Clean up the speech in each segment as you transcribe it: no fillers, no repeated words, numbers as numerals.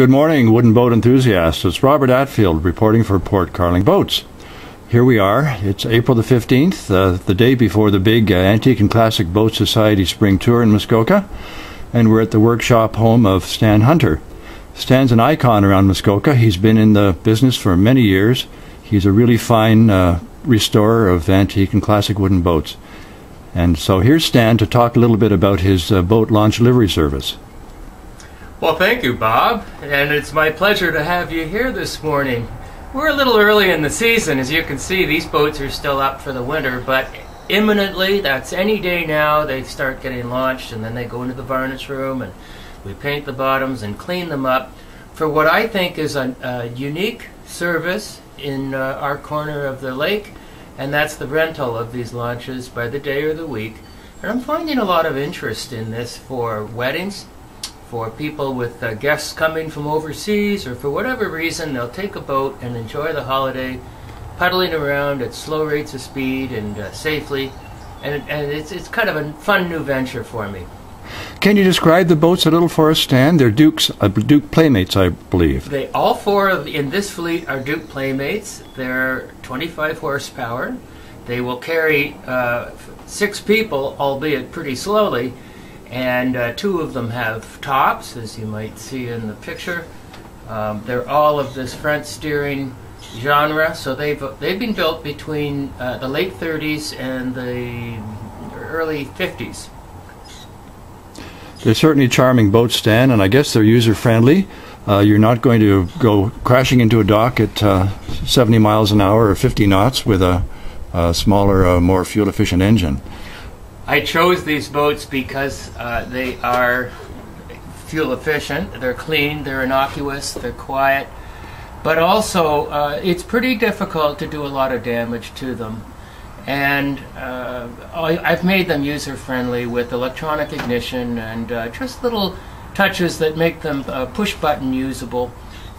Good morning, wooden boat enthusiasts. It's Robert Atfield reporting for Port Carling Boats. Here we are. It's April the 15th, the day before the big Antique and Classic Boat Society Spring Tour in Muskoka, and we're at the workshop home of Stan Hunter. Stan's an icon around Muskoka. He's been in the business for many years. He's a really fine restorer of antique and classic wooden boats. And so here's Stan to talk a little bit about his boat launch livery service. Well, thank you, Bob, and it's my pleasure to have you here this morning. We're a little early in the season. As you can see, these boats are still up for the winter, but imminently, that's any day now, they start getting launched, and then they go into the varnish room, and we paint the bottoms and clean them up for what I think is a unique service in our corner of the lake, and that's the rental of these launches by the day or the week. And I'm finding a lot of interest in this for weddings, for people with guests coming from overseas, or for whatever reason, they'll take a boat and enjoy the holiday, paddling around at slow rates of speed and safely, and it's kind of a fun new venture for me. Can you describe the boats a little for us, Stan? They're Duke Playmates, I believe. All four in this fleet are Duke Playmates. They're 25 horsepower. They will carry 6 people, albeit pretty slowly, and 2 of them have tops, as you might see in the picture. They're all of this front steering genre, so they've been built between the late 30s and the early 50s. They're certainly charming boats, Stan, and I guess they're user-friendly. You're not going to go crashing into a dock at 70 miles an hour or 50 knots with a smaller, more fuel-efficient engine. I chose these boats because they are fuel efficient, they're clean, they're innocuous, they're quiet, but also it's pretty difficult to do a lot of damage to them. And I've made them user-friendly with electronic ignition and just little touches that make them push-button usable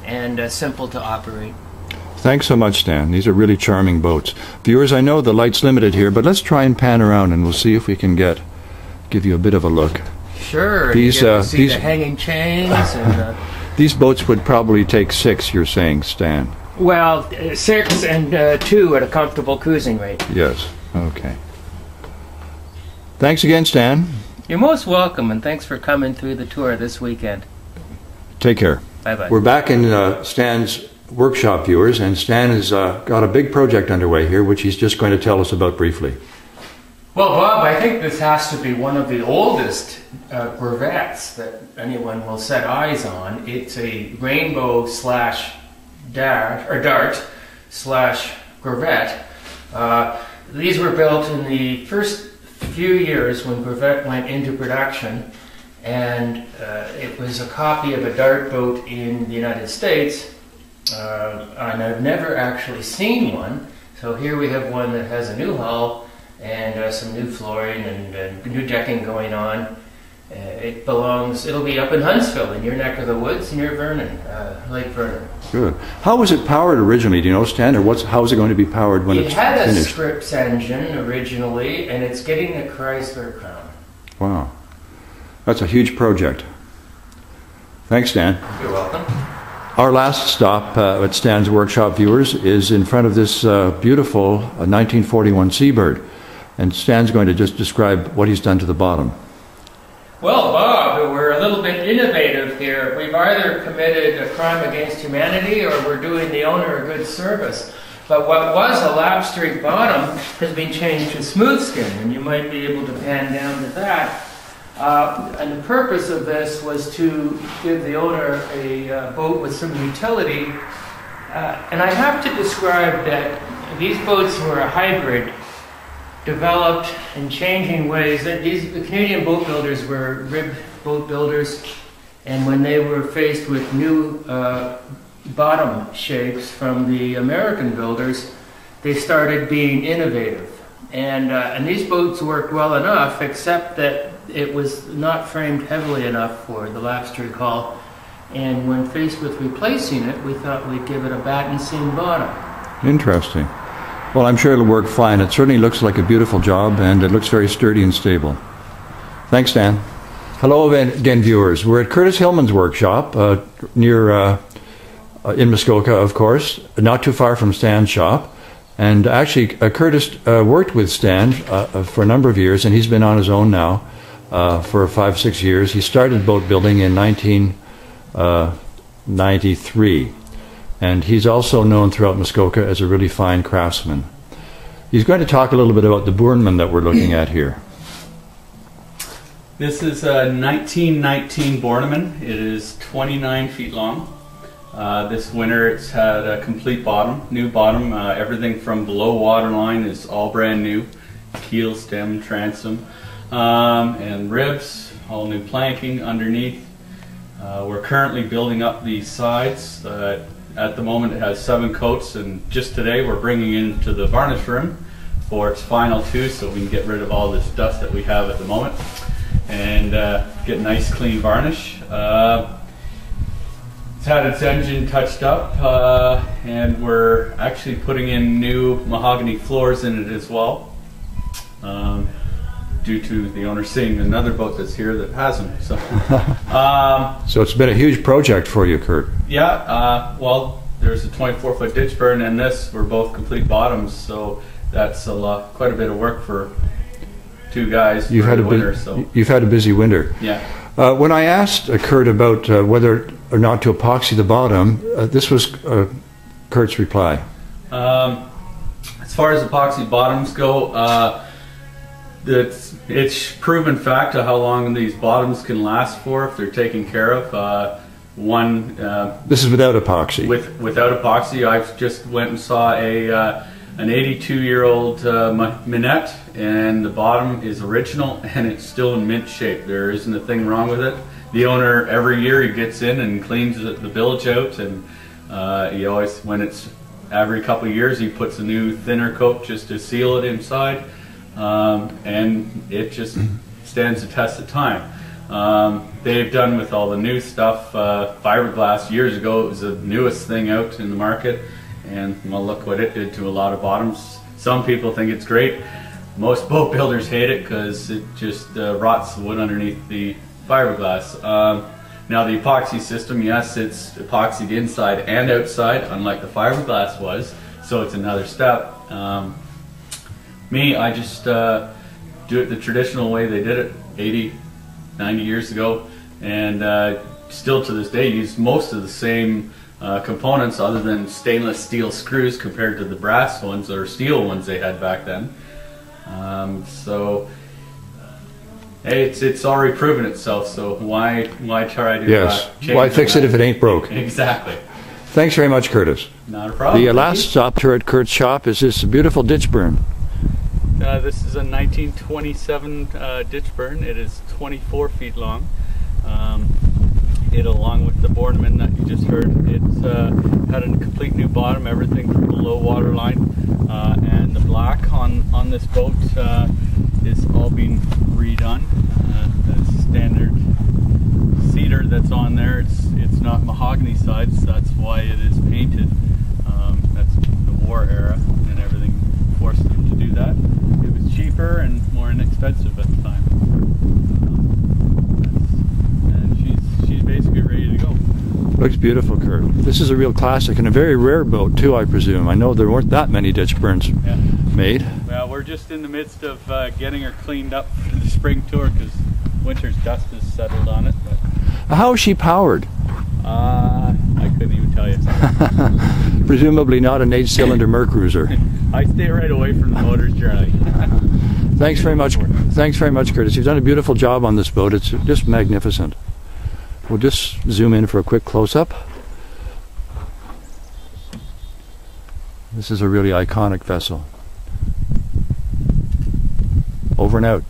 and simple to operate. Thanks so much, Stan. These are really charming boats. Viewers, I know the light's limited here, but let's try and pan around and we'll see if we can give you a bit of a look. Sure. These the hanging chains. And, these boats would probably take 6, you're saying, Stan. Well, 6 and 2 at a comfortable cruising rate. Yes. Okay. Thanks again, Stan. You're most welcome, and thanks for coming through the tour this weekend. Take care. Bye-bye. We're back in Stan's workshop, viewers, and Stan has got a big project underway here, which he's just going to tell us about briefly. Well, Bob, I think this has to be one of the oldest Corvettes that anyone will set eyes on. It's a rainbow dart slash Corvette. These were built in the first few years when Corvette went into production, and it was a copy of a dart boat in the United States. And I've never actually seen one, so here we have one that has a new hull and some new flooring and new decking going on. It'll be up in Huntsville, in your neck of the woods, near Vernon, Lake Vernon. Good. How was it powered originally? Do you know, Stan, or how is it going to be powered when it's finished? It had a Scripps engine originally, and it's getting a Chrysler Crown. Wow. That's a huge project. Thanks, Stan. You're welcome. Our last stop at Stan's workshop, viewers, is in front of this beautiful 1941 Seabird. And Stan's going to just describe what he's done to the bottom. Well, Bob, we're a little bit innovative here. We've either committed a crime against humanity or we're doing the owner a good service. But what was a lap streak bottom has been changed to smooth skin, and you might be able to pan down to that. And the purpose of this was to give the owner a boat with some utility. And I have to describe that these boats were a hybrid, developed in changing ways. The Canadian boat builders were rib boat builders, and when they were faced with new bottom shapes from the American builders, they started being innovative. And these boats worked well enough, except that it was not framed heavily enough for the lap streak hull. And when faced with replacing it, we thought we'd give it a batten seam bottom. Interesting. Well, I'm sure it'll work fine. It certainly looks like a beautiful job, and it looks very sturdy and stable. Thanks, Dan. Hello again, viewers. We're at Curtis Hillman's workshop near in Muskoka, of course, not too far from Stan's shop. And actually, Curtis worked with Stan for a number of years, and he's been on his own now for 5-6 years. He started boat building in 1993, and he's also known throughout Muskoka as a really fine craftsman. He's going to talk a little bit about the Boorman that we're looking at here. This is a 1919 Bornemann. It is 29 feet long. This winter it's had a complete bottom, new bottom. Everything from below waterline is all brand new. Keel, stem, transom, and ribs, all new planking underneath. We're currently building up the sides. At the moment it has 7 coats, and just today we're bringing it into the varnish room for its final 2, so we can get rid of all this dust that we have at the moment and get nice clean varnish. It's had its engine touched up, and we're actually putting in new mahogany floors in it as well, due to the owner seeing another boat that's here that has them. So, so it's been a huge project for you, Kurt. Yeah, well, there's a 24-foot ditch burn, and this were both complete bottoms, so that's quite a bit of work for 2 guys. You've had you've had a busy winter. Yeah. When I asked Kurt about whether or not to epoxy the bottom, this was Kurt's reply. As far as epoxy bottoms go, it's proven fact of how long these bottoms can last for if they're taken care of. This is without epoxy. Without epoxy, I just went and saw an 82-year-old Minette, and the bottom is original and it's still in mint shape. There isn't a thing wrong with it. The owner, every year he gets in and cleans the bilge out, and he always, when it's every couple of years, he puts a new thinner coat just to seal it inside, and it just stands the test of time. They've done with all the new stuff. Fiberglass years ago, it was the newest thing out in the market, and well, look what it did to a lot of bottoms. Some people think it's great. Most boat builders hate it because it just rots the wood underneath the fiberglass. Now the epoxy system, yes, it's epoxied inside and outside, unlike the fiberglass was, so it's another step. Me, I just do it the traditional way they did it 80, 90 years ago, and still to this day use most of the same components other than stainless steel screws compared to the brass ones or steel ones they had back then. So it's already proven itself, so why try to change why fix it if it ain't broke? Exactly. Thanks very much, Curtis. Not a problem. The last stop here at Kurt's shop is this beautiful ditch burn. This is a 1927 ditch burn. It is 24 feet long. It, along with the Bornemann that you just heard, it's had a complete new bottom, everything from the low water line, and the black on this boat is all being redone. The standard cedar that's on there, it's not mahogany sides, that's why it is painted. That's the war era, and everything forced them to do that. It was cheaper and more inexpensive at the time. She's basically ready to go. Looks beautiful, Kurt. This is a real classic, and a very rare boat too, I presume. I know there weren't that many ditch burns made. Well, we're just in the midst of getting her cleaned up for the spring tour because winter's dust has settled on it. But how is she powered? I couldn't even tell you. Presumably not an 8-cylinder Mercruiser. I stay right away from the motors generally. Thanks very much. Thanks very much, Curtis. You've done a beautiful job on this boat. It's just magnificent. We'll just zoom in for a quick close-up. This is a really iconic vessel. Over and out.